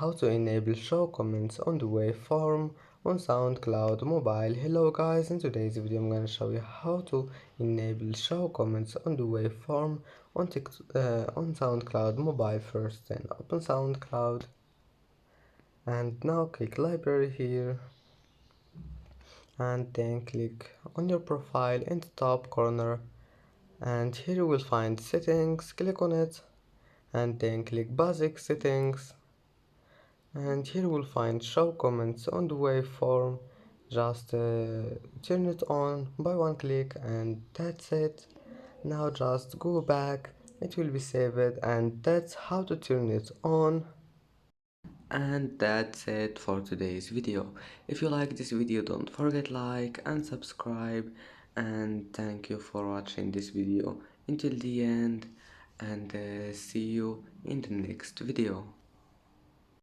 how to enable show comments on the Waveform on SoundCloud mobile. Hello guys, in today's video I'm going to show you how to enable show comments on the Waveform on SoundCloud mobile. First then open SoundCloud and now click library here and then click on your profile in the top corner, and here you will find settings. Click on it and then click basic settings, and here you will find show comments on the waveform. Just turn it on by one click and that's it. Now just go back, it will be saved, and that's how to turn it on. And that's it for today's video. If you like this video, don't forget like and subscribe, and thank you for watching this video until the end, and see you in the next video.